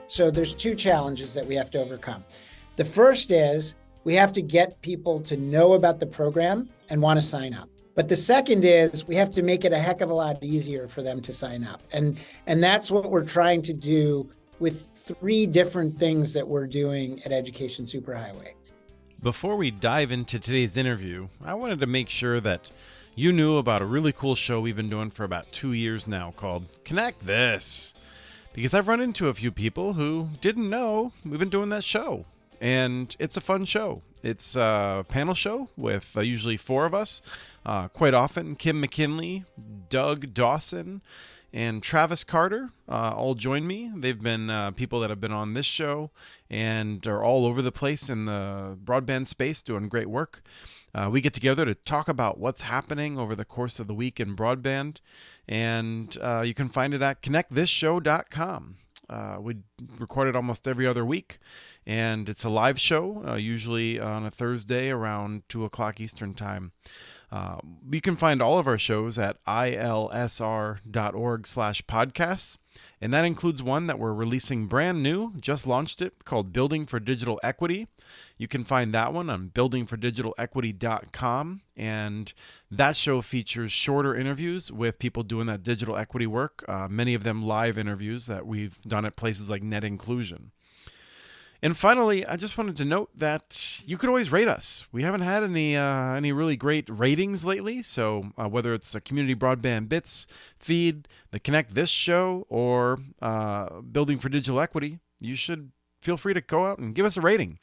So there's two challenges that we have to overcome. The first is we have to get people to know about the program and want to sign up. But the second is we have to make it a heck of a lot easier for them to sign up. And that's what we're trying to do with three different things that we're doing at Education Superhighway. Before we dive into today's interview, I wanted to make sure that you knew about a really cool show we've been doing for about 2 years now called Connect This. Because I've run into a few people who didn't know we've been doing that show. And it's a fun show. It's a panel show with usually four of us. Quite often, Kim McKinley, Doug Dawson, and Travis Carter all join me. They've been people that have been on this show and are all over the place in the broadband space doing great work. We get together to talk about what's happening over the course of the week in broadband, and you can find it at connectthisshow.com. We record it almost every other week, and it's a live show, usually on a Thursday around 2 o'clock Eastern Time. You can find all of our shows at ilsr.org/podcasts, and that includes one that we're releasing brand new, just launched it, called Building for Digital Equity. You can find that one on buildingfordigitalequity.com, and that show features shorter interviews with people doing that digital equity work, many of them live interviews that we've done at places like Net Inclusion. And finally, I just wanted to note that you could always rate us. We haven't had any really great ratings lately, so whether it's a Community Broadband Bits feed, the Connect This show, or Building for Digital Equity, you should feel free to go out and give us a rating.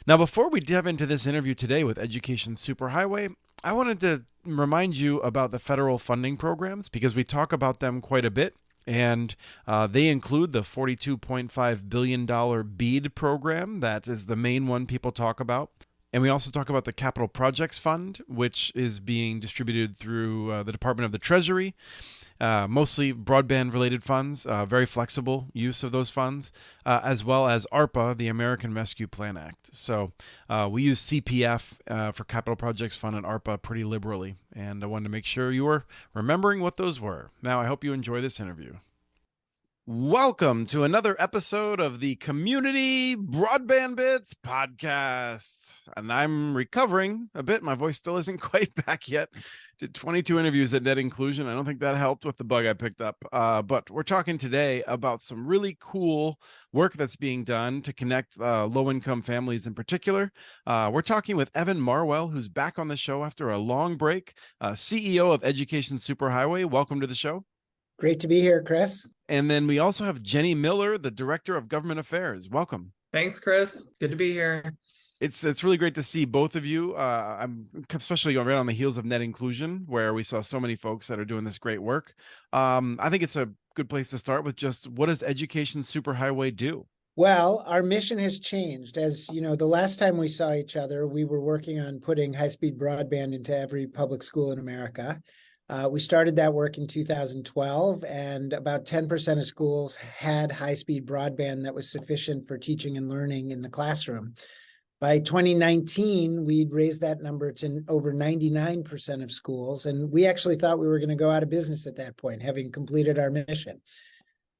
Now, before we dive into this interview today with Education Superhighway, I wanted to remind you about the federal funding programs because we talk about them quite a bit. And they include the $42.5 billion BEAD program. That is the main one people talk about. And we also talk about the Capital Projects Fund, which is being distributed through the Department of the Treasury. Mostly broadband-related funds, very flexible use of those funds, as well as ARPA, the American Rescue Plan Act. So we use CPF for Capital Projects Fund and ARPA pretty liberally, and I wanted to make sure you were remembering what those were. Now, I hope you enjoy this interview. Welcome to another episode of the Community Broadband Bits podcast. And I'm recovering a bit. My voice still isn't quite back yet. Did 22 interviews at Net Inclusion. I don't think that helped with the bug I picked up. But we're talking today about some really cool work that's being done to connect low-income families in particular. We're talking with Evan Marwell, who's back on the show after a long break, CEO of Education Superhighway. Welcome to the show. Great to be here, Chris. And then we also have Jenny Miller, the Director of Government Affairs. Welcome. Thanks, Chris. Good to be here. It's really great to see both of you. I'm especially right on the heels of Net Inclusion, where we saw so many folks that are doing this great work. I think it's a good place to start with just what does Education Superhighway do? Well, our mission has changed. As you know, the last time we saw each other, we were working on putting high-speed broadband into every public school in America. We started that work in 2012, and about 10% of schools had high-speed broadband that was sufficient for teaching and learning in the classroom. By 2019, we'd raised that number to over 99% of schools, and we actually thought we were going to go out of business at that point, having completed our mission.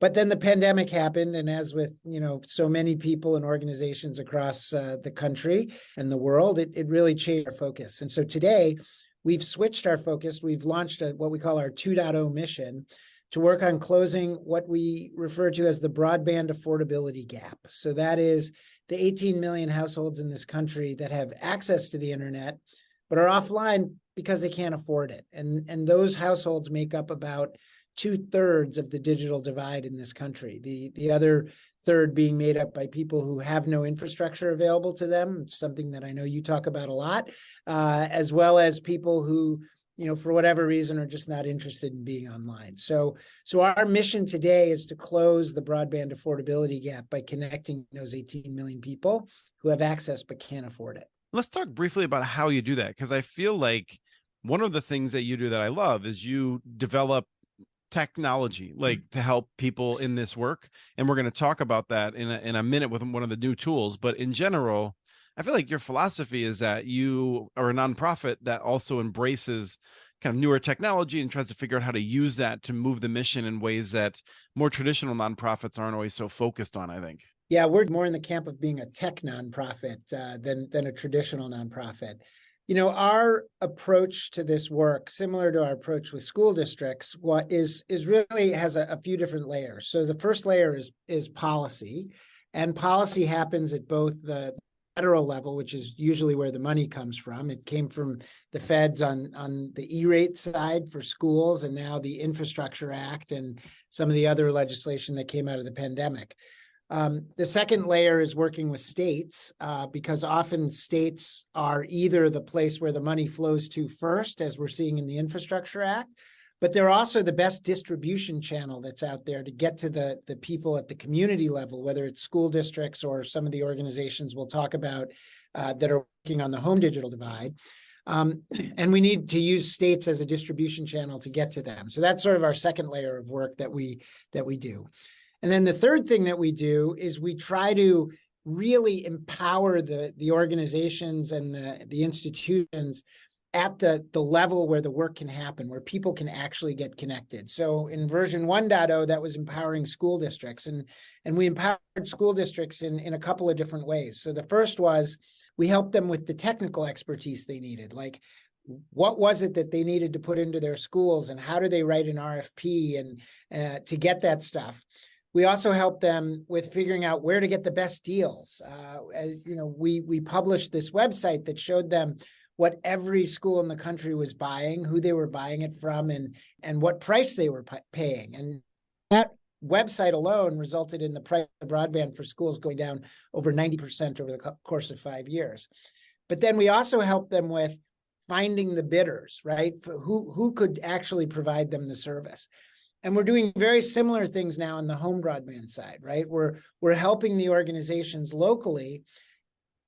But then the pandemic happened, and as with so many people and organizations across the country and the world, it really changed our focus. And so today, we've switched our focus. We've launched what we call our 2.0 mission to work on closing what we refer to as the broadband affordability gap. So that is the 18 million households in this country that have access to the internet, but are offline because they can't afford it. And those households make up about 2/3 of the digital divide in this country. The other third being made up by people who have no infrastructure available to them, something that I know you talk about a lot, as well as people who, for whatever reason are just not interested in being online. So our mission today is to close the broadband affordability gap by connecting those 18 million people who have access but can't afford it. Let's talk briefly about how you do that, because I feel like one of the things that you do that I love is you develop technology to help people in this work, and we're going to talk about that in a minute with one of the new tools. But in general, I feel like your philosophy is that you are a nonprofit that also embraces kind of newer technology and tries to figure out how to use that to move the mission in ways that more traditional nonprofits aren't always so focused on, I think. Yeah, we're more in the camp of being a tech nonprofit than a traditional nonprofit. Our approach to this work, similar to our approach with school districts, is really has a few different layers. So the first layer is policy, and policy happens at both the federal level, which is usually where the money comes from. It came from the feds on the E-rate side for schools, and now the Infrastructure Act and some of the other legislation that came out of the pandemic. The second layer is working with states, because often states are either the place where the money flows to first, as we're seeing in the Infrastructure Act, but they're also the best distribution channel that's out there to get to the people at the community level, whether it's school districts or some of the organizations we'll talk about that are working on the home digital divide. And we need to use states as a distribution channel to get to them. So that's sort of our second layer of work that we do. And then the third thing that we do is we try to really empower the organizations and the institutions at the level where the work can happen, where people can actually get connected. So in version 1.0, that was empowering school districts. And we empowered school districts in a couple of different ways. So the first was we helped them with the technical expertise they needed. Like, what was it that they needed to put into their schools, and how do they write an RFP and to get that stuff? We also help them with figuring out where to get the best deals. We published this website that showed them what every school in the country was buying, who they were buying it from, and what price they were paying. And that website alone resulted in the price of broadband for schools going down over 90% over the course of 5 years. But then we also help them with finding the bidders, right? Who could actually provide them the service. And we're doing very similar things now on the home broadband side, right? We're helping the organizations locally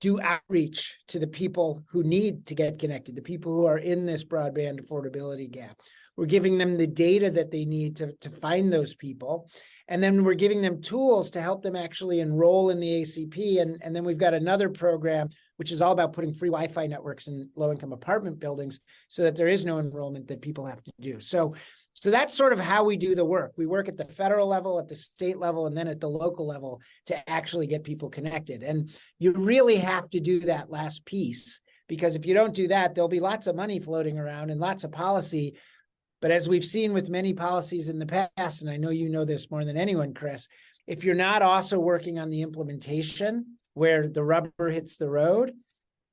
do outreach to the people who need to get connected, the people who are in this broadband affordability gap. We're giving them the data that they need to find those people. And then we're giving them tools to help them actually enroll in the ACP. And then we've got another program, which is all about putting free Wi-Fi networks in low-income apartment buildings so that there is no enrollment that people have to do. So that's sort of how we do the work. We work at the federal level, at the state level, and then at the local level to actually get people connected. And you really have to do that last piece, because if you don't do that, there'll be lots of money floating around and lots of policy. But as we've seen with many policies in the past, and I know you know this more than anyone, Chris, if you're not also working on the implementation where the rubber hits the road,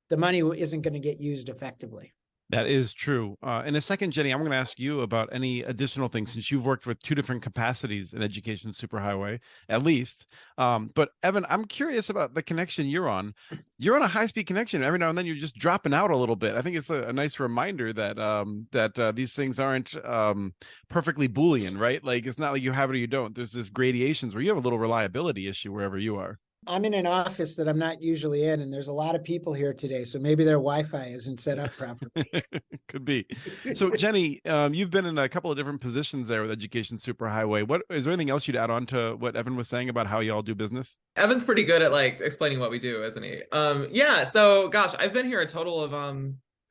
the money isn't going to get used effectively. That is true. In a second, Jenny, I'm going to ask you about any additional things, since you've worked with two different capacities in education superhighway, at least. But Evan, I'm curious about the connection you're on. You're on a high-speed connection. Every now and then you're just dropping out a little bit. I think it's a nice reminder that these things aren't perfectly Boolean, right? Like, it's not like you have it or you don't. There's this gradations where you have a little reliability issue wherever you are. I'm in an office that I'm not usually in, and there's a lot of people here today, so maybe their Wi-Fi isn't set up properly. Could be. So, Jenny, you've been in a couple of different positions there with Education Superhighway. What is there anything else you'd add on to what Evan was saying about how y'all do business? Evan's pretty good at explaining what we do, isn't he? Yeah. So, gosh, I've been here a total of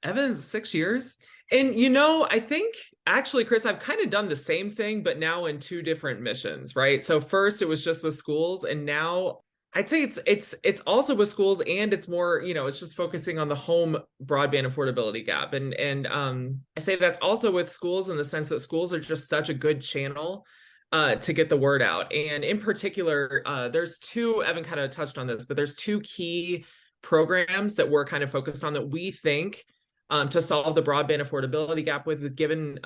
Evan's 6 years. And I think actually, Chris, I've kind of done the same thing, but now in two different missions, right? So first it was just with schools, and now I'd say it's also with schools, and it's more, it's just focusing on the home broadband affordability gap. And I say that's also with schools in the sense that schools are just such a good channel to get the word out. And in particular, there's two, Evan kind of touched on this, but there's two key programs that we're kind of focused on that we think to solve the broadband affordability gap with the given,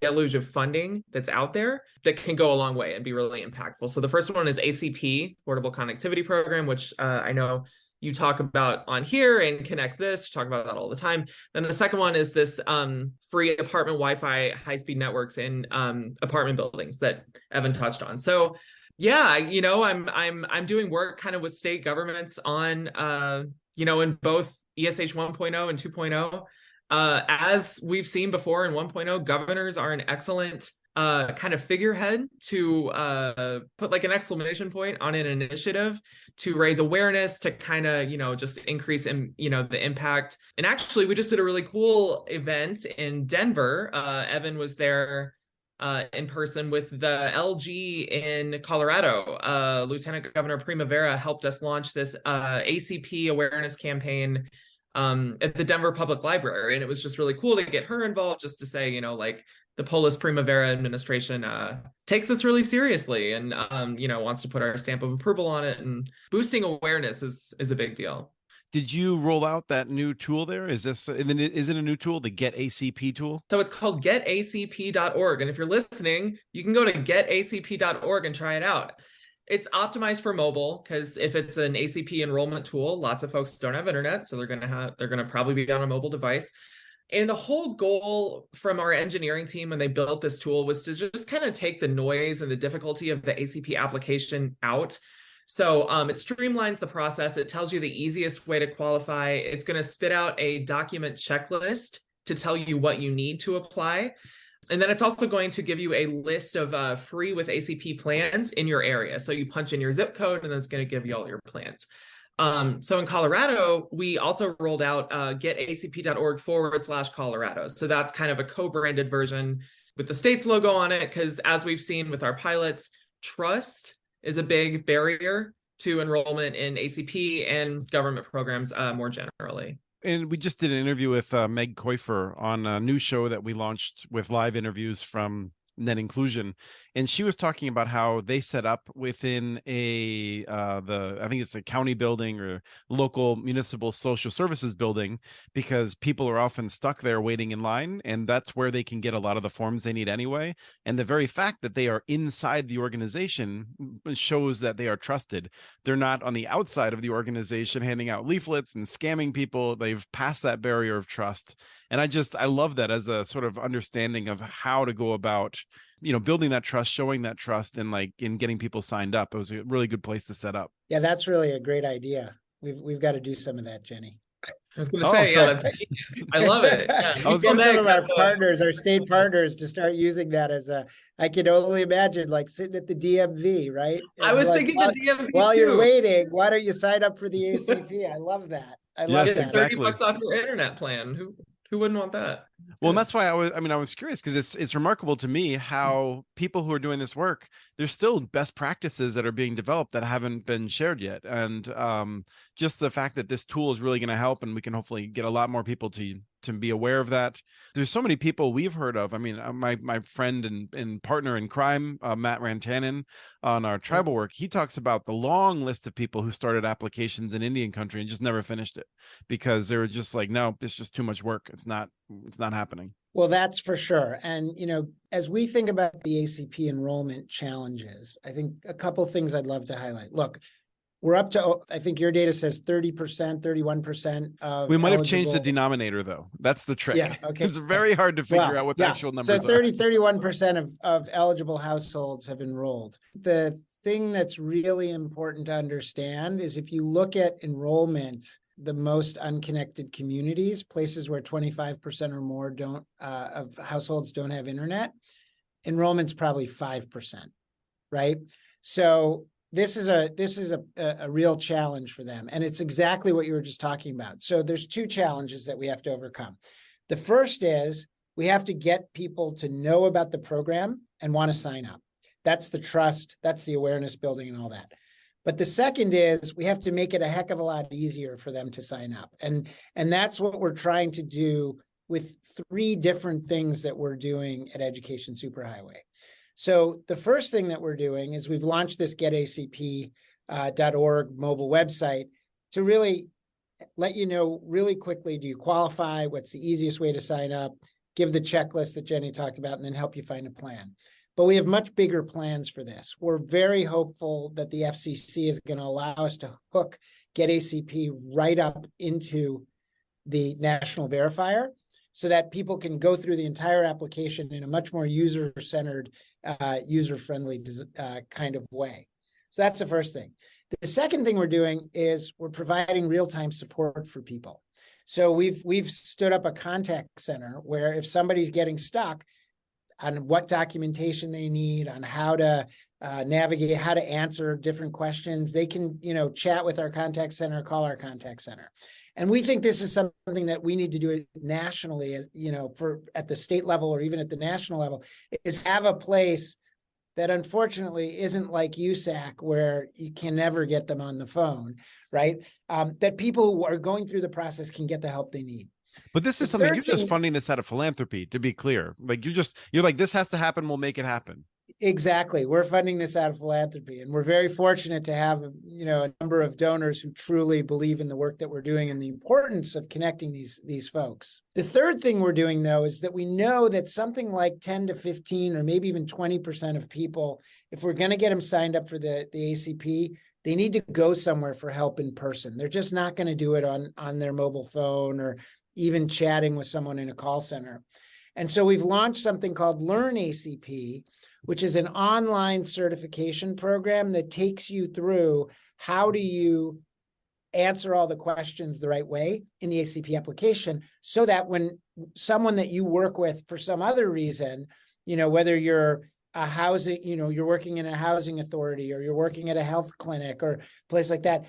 deluge of funding that's out there that can go a long way and be really impactful. So the first one is ACP, Affordable Connectivity Program, which I know you talk about on here and Connect This, you talk about that all the time. Then the second one is this free apartment Wi-Fi high-speed networks in apartment buildings that Evan touched on. So yeah, I'm doing work kind of with state governments on, in both ESH 1.0 and 2.0. As we've seen before in 1.0, governors are an excellent kind of figurehead to put like an exclamation point on an initiative to raise awareness, to kind of, just increase in, the impact. And actually, we just did a really cool event in Denver. Evan was there in person with the LG in Colorado. Lieutenant Governor Primavera helped us launch this ACP awareness campaign at the Denver Public Library. And it was just really cool to get her involved, just to say, like, the Polis Primavera administration takes this really seriously and, wants to put our stamp of approval on it. And boosting awareness is a big deal. Did you roll out that new tool there? Is it a new tool, the Get ACP tool? So it's called getacp.org. And if you're listening, you can go to getacp.org and try it out. It's optimized for mobile, because if it's an ACP enrollment tool, lots of folks don't have internet, so they're gonna probably be on a mobile device. And the whole goal from our engineering team when they built this tool was to just kind of take the noise and the difficulty of the ACP application out. So it streamlines the process. It tells you the easiest way to qualify. It's going to spit out a document checklist to tell you what you need to apply. And then it's also going to give you a list of free with ACP plans in your area. So you punch in your zip code, and then it's going to give you all your plans. So in Colorado, we also rolled out getacp.org/Colorado. So that's kind of a co-branded version with the state's logo on it, because as we've seen with our pilots, trust is a big barrier to enrollment in ACP and government programs more generally. And we just did an interview with Meg Koifer on a new show that we launched with live interviews from Net Inclusion, and she was talking about how they set up within I think it's a county building or local municipal social services building, because people are often stuck there waiting in line, and that's where they can get a lot of the forms they need anyway. And the very fact that they are inside the organization shows that they are trusted. They're not on the outside of the organization handing out leaflets and scamming people. They've passed that barrier of trust. And I love that as a sort of understanding of how to go about, building that trust, showing that trust, and in getting people signed up. It was a really good place to set up. Yeah, that's really a great idea. We've got to do some of that, Jenny. I was going to say, yeah, that's I love it. Yeah. I was getting some of our partners, our state partners, to start using that as I could only imagine, like sitting at the DMV, right? And I was thinking the DMV while too. You're waiting, why don't you sign up for the ACP? I love that. I love that. Exactly. $30 off your internet plan. Who wouldn't want that? Well, and that's why I was curious, because it's remarkable to me how people who are doing this work, there's still best practices that are being developed that haven't been shared yet. And just the fact that this tool is really going to help, and we can hopefully get a lot more people to be aware of that. There's so many people we've heard of. I mean, my friend and partner in crime, Matt Rantanen, on our tribal work, he talks about the long list of people who started applications in Indian country and just never finished it because they were just like, no, it's just too much work. It's not happening. Well, that's for sure. And, as we think about the ACP enrollment challenges, I think a couple things I'd love to highlight. Look, we're up to, I think your data says 30%, 31% of We might have changed the denominator, though. That's the trick. Yeah, okay. It's very hard to figure out what the actual numbers are. So 31% of eligible households have enrolled. The thing that's really important to understand is if you look at enrollment, the most unconnected communities, places where 25% or more of households don't have internet, enrollment's probably 5%, right? So this is a real challenge for them. And it's exactly what you were just talking about. So there's two challenges that we have to overcome. The first is we have to get people to know about the program and want to sign up. That's the trust, that's the awareness building and all that. But the second is we have to make it a heck of a lot easier for them to sign up. And that's what we're trying to do with three different things that we're doing at Education Superhighway. So the first thing that we're doing is we've launched this getacp.org mobile website to really let you know really quickly, do you qualify? What's the easiest way to sign up? Give the checklist that Jenny talked about, and then help you find a plan. But we have much bigger plans for this. We're very hopeful that the FCC is going to allow us to hook GetACP right up into the national verifier so that people can go through the entire application in a much more user-centered, user-friendly kind of way. So that's the first thing. The second thing we're doing is we're providing real-time support for people. So we've stood up a contact center where if somebody's getting stuck, on what documentation they need, on how to navigate, how to answer different questions. They can, chat with our contact center, call our contact center. And we think this is something that we need to do nationally, for at the state level or even at the national level, is have a place that unfortunately isn't like USAC, where you can never get them on the phone, right? That people who are going through the process can get the help they need. But this is something, you're just funding this out of philanthropy, to be clear. Like you're like, this has to happen, we'll make it happen. Exactly. We're funding this out of philanthropy, and we're very fortunate to have, a number of donors who truly believe in the work that we're doing and the importance of connecting these folks. The third thing we're doing, though, is that we know that something like 10 to 15 or maybe even 20% of people, if we're going to get them signed up for the ACP, they need to go somewhere for help in person. They're just not going to do it on their mobile phone or even chatting with someone in a call center. And so we've launched something called Learn ACP, which is an online certification program that takes you through how do you answer all the questions the right way in the ACP application, so that when someone that you work with for some other reason, whether you're a housing, you're working in a housing authority or you're working at a health clinic or a place like that,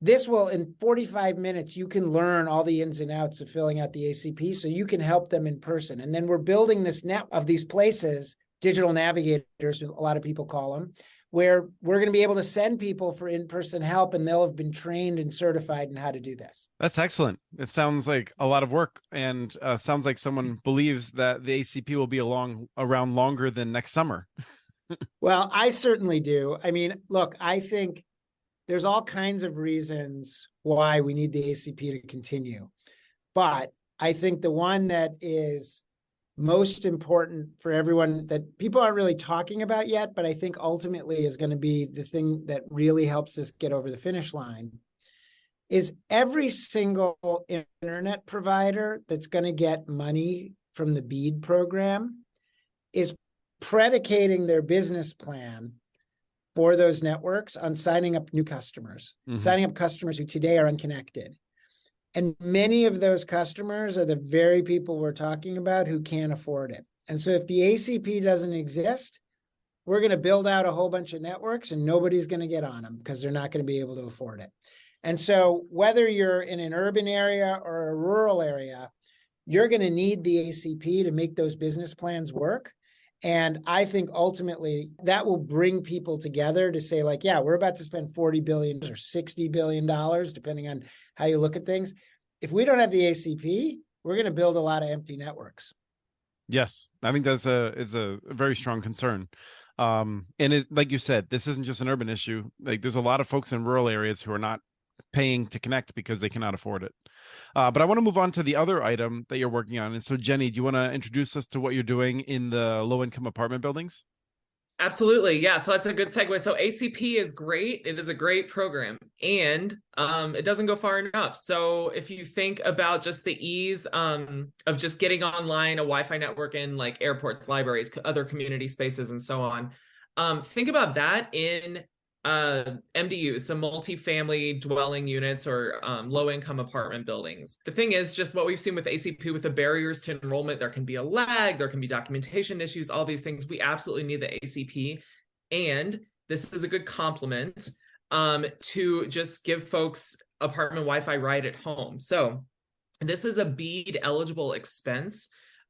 this will, in 45 minutes, you can learn all the ins and outs of filling out the ACP so you can help them in person. And then we're building this net of these places, digital navigators, a lot of people call them, where we're going to be able to send people for in-person help, and they'll have been trained and certified in how to do this. That's excellent. It sounds like a lot of work, and sounds like someone believes that the ACP will be around longer than next summer. Well, I certainly do. I mean, look, I think there's all kinds of reasons why we need the ACP to continue. But I think the one that is most important for everyone that people aren't really talking about yet, but I think ultimately is going to be the thing that really helps us get over the finish line, is every single internet provider that's going to get money from the BEAD program is predicating their business plan for those networks on signing up new customers, signing up customers who today are unconnected. And many of those customers are the very people we're talking about who can't afford it. And so if the ACP doesn't exist, we're going to build out a whole bunch of networks and nobody's going to get on them because they're not going to be able to afford it. And so whether you're in an urban area or a rural area, you're going to need the ACP to make those business plans work. And I think ultimately that will bring people together to say, like, yeah, we're about to spend $40 billion or $60 billion, depending on how you look at things. If we don't have the ACP, we're going to build a lot of empty networks. Yes, I think it's a very strong concern. And it, like you said, this isn't just an urban issue. Like, there's a lot of folks in rural areas who are not paying to connect because they cannot afford it. But I want to move on to the other item that you're working on. And so, Jenny, do you want to introduce us to what you're doing in the low-income apartment buildings? Absolutely. Yeah. So that's a good segue. So ACP is great. It is a great program, and it doesn't go far enough. So if you think about just the ease of just getting online, a Wi-Fi network in like airports, libraries, other community spaces, and so on, think about that in MDUs, some multifamily dwelling units or low-income apartment buildings. The thing is, just what we've seen with ACP, with the barriers to enrollment, there can be a lag, there can be documentation issues, all these things. We absolutely need the ACP, and this is a good complement to just give folks apartment Wi-Fi right at home. So this is a BEAD eligible expense.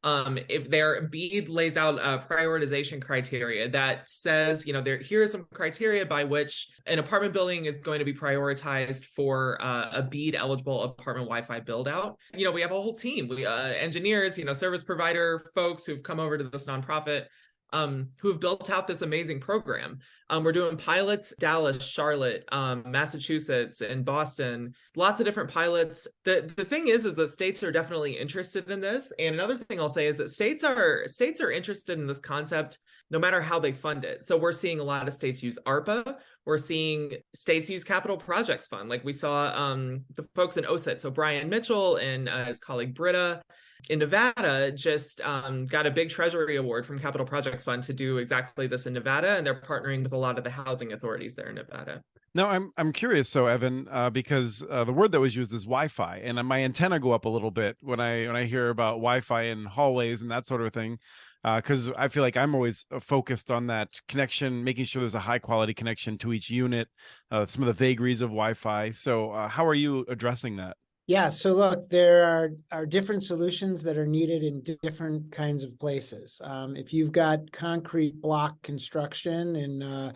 If their BEAD lays out a prioritization criteria that says, here are some criteria by which an apartment building is going to be prioritized for a BEAD eligible apartment Wi-Fi build out. We have a whole team, engineers, service provider folks who've come over to this nonprofit, who have built out this amazing program. We're doing pilots, Dallas, Charlotte, Massachusetts, and Boston, lots of different pilots. The thing is that states are definitely interested in this. And another thing I'll say is that states are interested in this concept no matter how they fund it. So we're seeing a lot of states use ARPA. We're seeing states use Capital Projects Fund. Like we saw the folks in OSIT. So Brian Mitchell and his colleague Britta in Nevada just got a big Treasury award from Capital Projects Fund to do exactly this in Nevada. And they're partnering with a lot of the housing authorities there in Nevada. Now I'm curious, so Evan, because the word that was used is Wi-Fi, and my antenna go up a little bit when I hear about Wi-Fi in hallways and that sort of thing, because I feel like I'm always focused on that connection, making sure there's a high quality connection to each unit, some of the vagaries of Wi-Fi. So how are you addressing that? Yeah, so look, there are different solutions that are needed in different kinds of places. If you've got concrete block construction and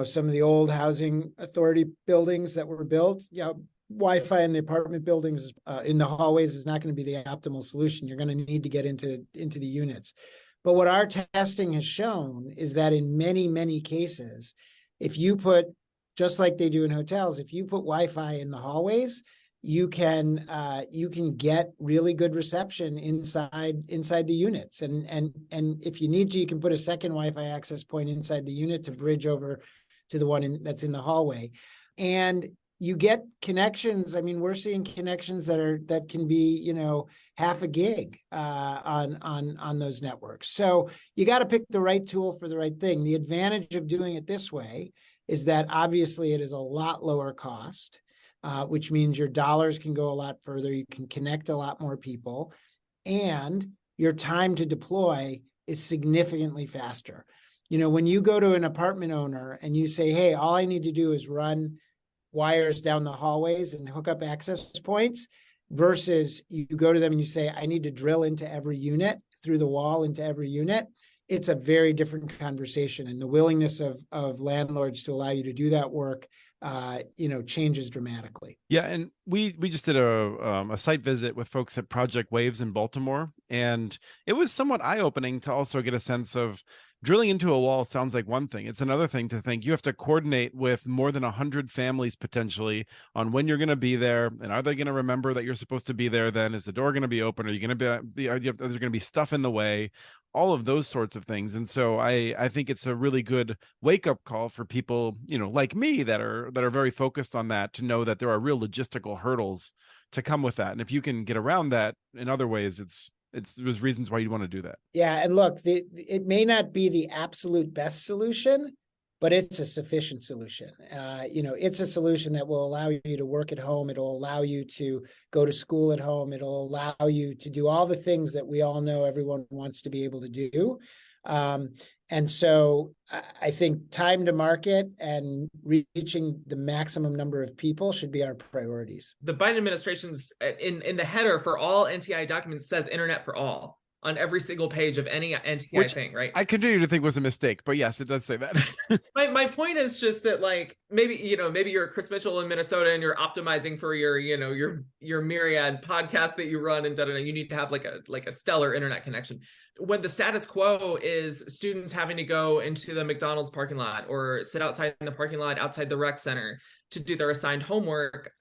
some of the old housing authority buildings that were built, Wi-Fi in the apartment buildings in the hallways is not going to be the optimal solution. You're going to need to get into the units. But what our testing has shown is that in many, many cases, if you put, just like they do in hotels, if you put Wi-Fi in the hallways, you can get really good reception inside the units, and if you need to, you can put a second Wi-Fi access point inside the unit to bridge over to the one that's in the hallway, and you get connections. I mean, we're seeing connections that can be half a gig on those networks. So you got to pick the right tool for the right thing. The advantage of doing it this way is that obviously it is a lot lower cost. Which means your dollars can go a lot further. You can connect a lot more people, and your time to deploy is significantly faster. When you go to an apartment owner and you say, hey, all I need to do is run wires down the hallways and hook up access points, versus you go to them and you say, I need to drill into every unit, through the wall into every unit, it's a very different conversation. And the willingness of landlords to allow you to do that work changes dramatically. Yeah, and we just did a site visit with folks at Project Waves in Baltimore, and it was somewhat eye-opening to also get a sense of drilling into a wall sounds like one thing. It's another thing to think you have to coordinate with more than 100 families potentially on when you're going to be there, and are they going to remember that you're supposed to be there then? Is the door going to be open? Are you going to be, is there going to be stuff in the way? All of those sorts of things. And so I think it's a really good wake-up call for people, like me, that are very focused on that, to know that there are real logistical hurdles to come with that. And if you can get around that in other ways, there's reasons why you'd want to do that. Yeah, and look, it may not be the absolute best solution, but it's a sufficient solution. It's a solution that will allow you to work at home. It'll allow you to go to school at home. It'll allow you to do all the things that we all know everyone wants to be able to do. And so I think time to market and reaching the maximum number of people should be our priorities. The Biden administration's in the header for all NTI documents says Internet for All on every single page of any NTI thing, right? I continue to think was a mistake, but yes, it does say that. my point is just that, like, maybe you're Chris Mitchell in Minnesota and you're optimizing for your myriad podcast that you run, and you need to have like a stellar internet connection. When the status quo is students having to go into the McDonald's parking lot or sit outside in the parking lot outside the rec center to do their assigned homework,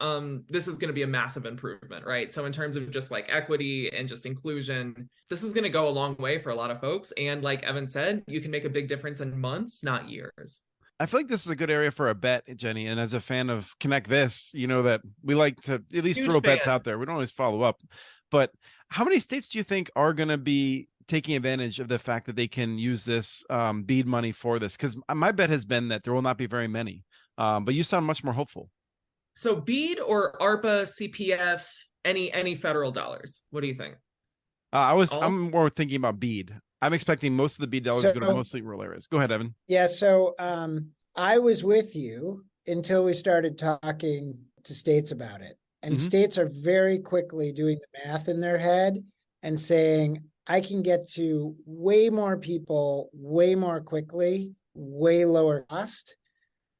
this is going to be a massive improvement, right? So in terms of just like equity and just inclusion, this is going to go a long way for a lot of folks. And like Evan said, you can make a big difference in months, not years. I feel like this is a good area for a bet, Jenny. And as a fan of Connect This, you know that we like to at least throw bets out there. We don't always follow up. But how many states do you think are going to be taking advantage of the fact that they can use this BEAD money for this? Because my bet has been that there will not be very many. But you sound much more hopeful. So BEAD or ARPA, CPF, any federal dollars? What do you think? I'm more thinking about BEAD. I'm expecting most of the BEAD dollars to go to mostly rural areas. Go ahead, Evan. Yeah, so I was with you until we started talking to states about it. And states are very quickly doing the math in their head and saying, I can get to way more people, way more quickly, way lower cost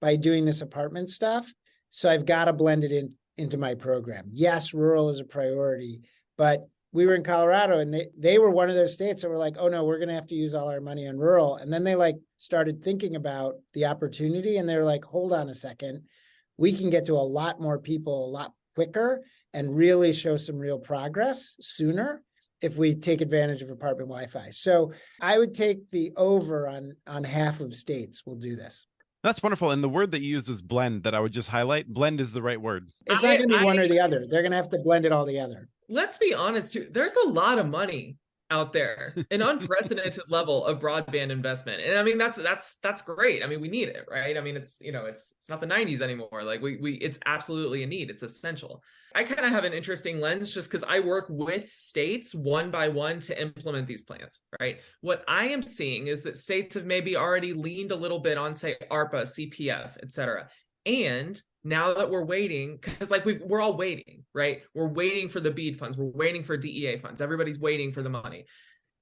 by doing this apartment stuff. So I've got to blend it into my program. Yes, rural is a priority, but we were in Colorado and they were one of those states that were like, oh no, we're going to have to use all our money on rural. And then they started thinking about the opportunity and they're like, hold on a second, we can get to a lot more people a lot quicker and really show some real progress sooner if we take advantage of apartment Wi-Fi. So I would take the over on half of states will do this. That's wonderful. And the word that you used was blend that I would just highlight. Blend is the right word. It's not going to be one or the other. They're going to have to blend it all together. Let's be honest too. There's a lot of money out there, an unprecedented level of broadband investment. And I mean, that's great. I mean, we need it, right? I mean, it's not the 90s anymore. Like we it's absolutely a need. It's essential. I kind of have an interesting lens just because I work with states one by one to implement these plans, right? What I am seeing is that states have maybe already leaned a little bit on, say, ARPA, CPF, et cetera. And now that we're waiting, because like we're all waiting, right? We're waiting for the BEAD funds. We're waiting for DEA funds. Everybody's waiting for the money.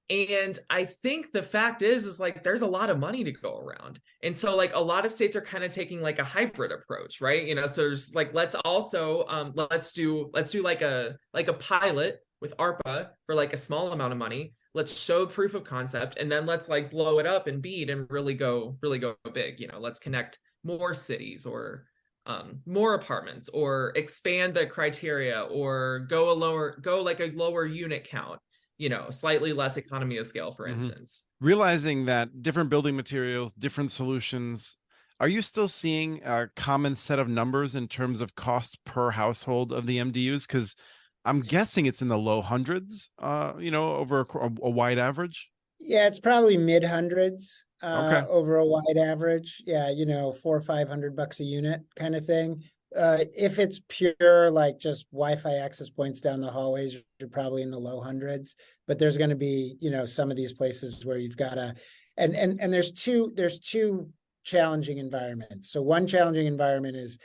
And I think the fact is like there's a lot of money to go around. And so like a lot of states are kind of taking like a hybrid approach, right? So there's like let's also let's do like a pilot with ARPA for like a small amount of money. Let's show proof of concept and then let's like blow it up and BEAD and really go big. Let's connect more cities or more apartments or expand the criteria or go like a lower unit count, slightly less economy of scale, for instance. Realizing that different building materials, different solutions, are you still seeing a common set of numbers in terms of cost per household of the MDUs? Because I'm guessing it's in the low hundreds, over a wide average. Yeah, it's probably mid hundreds Okay. over a wide average. Yeah, $400 or $500 a unit kind of thing. If it's pure like just Wi-Fi access points down the hallways, you're probably in the low hundreds. But there's going to be, some of these places where you've got to, and there's two challenging environments. So one challenging environment is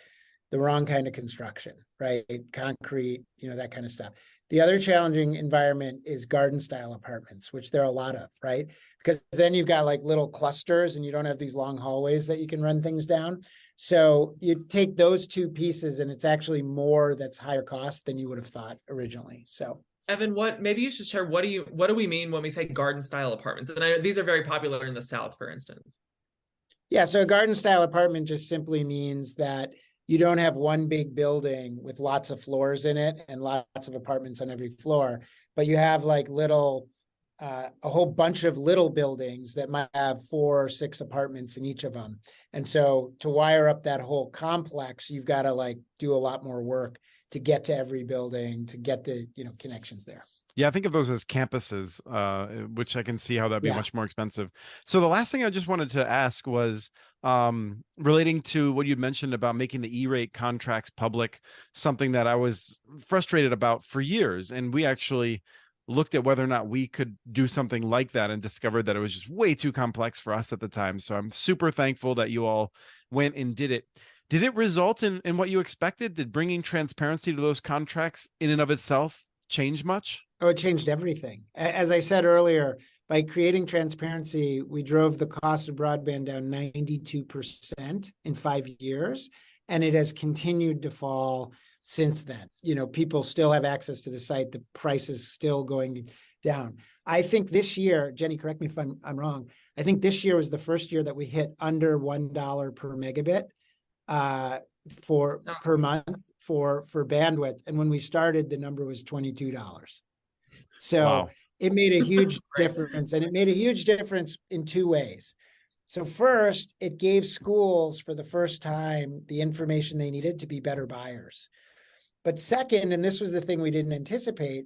the wrong kind of construction, right? Concrete, that kind of stuff. The other challenging environment is garden style apartments, which there are a lot of, right? Because then you've got like little clusters and you don't have these long hallways that you can run things down. So you take those two pieces and it's actually more that's higher cost than you would have thought originally. So Evan, maybe you should share what do we mean when we say garden style apartments? And these are very popular in the South, for instance. Yeah, so a garden style apartment just simply means that you don't have one big building with lots of floors in it and lots of apartments on every floor, but you have like a whole bunch of little buildings that might have 4 or 6 apartments in each of them. And so to wire up that whole complex, you've got to like do a lot more work to get to every building, to get the, connections there. Yeah, I think of those as campuses, which I can see how that'd be much more expensive. So the last thing I just wanted to ask was relating to what you'd mentioned about making the E-rate contracts public, something that I was frustrated about for years. And we actually looked at whether or not we could do something like that and discovered that it was just way too complex for us at the time. So I'm super thankful that you all went and did it. Did it result in what you expected? Did bringing transparency to those contracts in and of itself change much? Oh, it changed everything. As I said earlier, by creating transparency, we drove the cost of broadband down 92% in 5 years, and it has continued to fall since then. People still have access to the site. The price is still going down. I think this year, Jenny, correct me if I'm wrong, I think this year was the first year that we hit under $1 per megabit per month for bandwidth. And when we started, the number was $22. So wow. It made a huge difference, and it made a huge difference in 2 ways. So first, it gave schools for the first time the information they needed to be better buyers. But second, and this was the thing we didn't anticipate,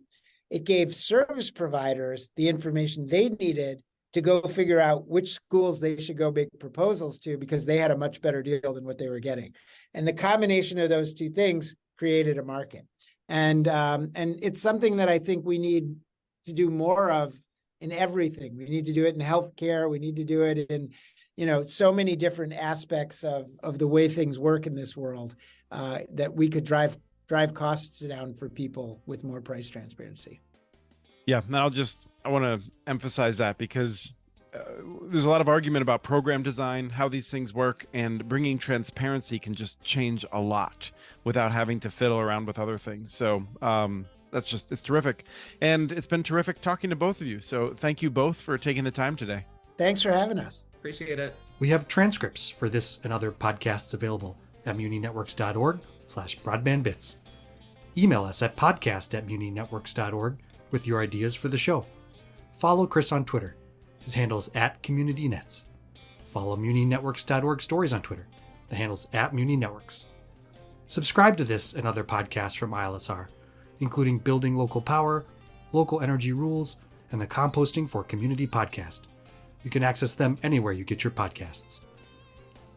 it gave service providers the information they needed to go figure out which schools they should go make proposals to, because they had a much better deal than what they were getting. And the combination of those two things created a market. And it's something that I think we need to do more of in everything. We need to do it in healthcare. We need to do it in, so many different aspects of the way things work in this world, that we could drive costs down for people with more price transparency. Yeah, and I want to emphasize that because there's a lot of argument about program design, how these things work, and bringing transparency can just change a lot without having to fiddle around with other things. So it's terrific. And it's been terrific talking to both of you. So thank you both for taking the time today. Thanks for having us. Appreciate it. We have transcripts for this and other podcasts available at muninetworks.org/broadbandbits. Email us at podcast@muninetworks.org with your ideas for the show. Follow Chris on Twitter. His handle is @CommunityNets. Follow muninetworks.org stories on Twitter. The handle's @muninetworks. Subscribe to this and other podcasts from ILSR, including Building Local Power, Local Energy Rules, and the Composting for Community podcast. You can access them anywhere you get your podcasts.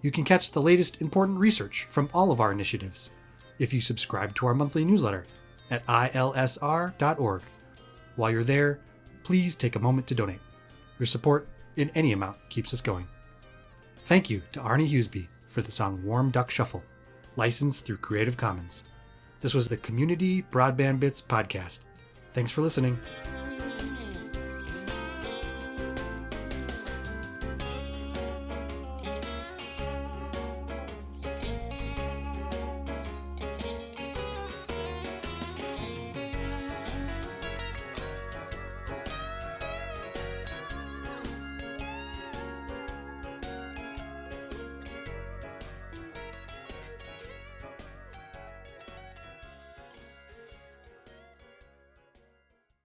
You can catch the latest important research from all of our initiatives if you subscribe to our monthly newsletter at ilsr.org. While you're there, please take a moment to donate. Your support in any amount keeps us going. Thank you to Arnie Huseby for the song Warm Duck Shuffle, licensed through Creative Commons. This was the Community Broadband Bits podcast. Thanks for listening.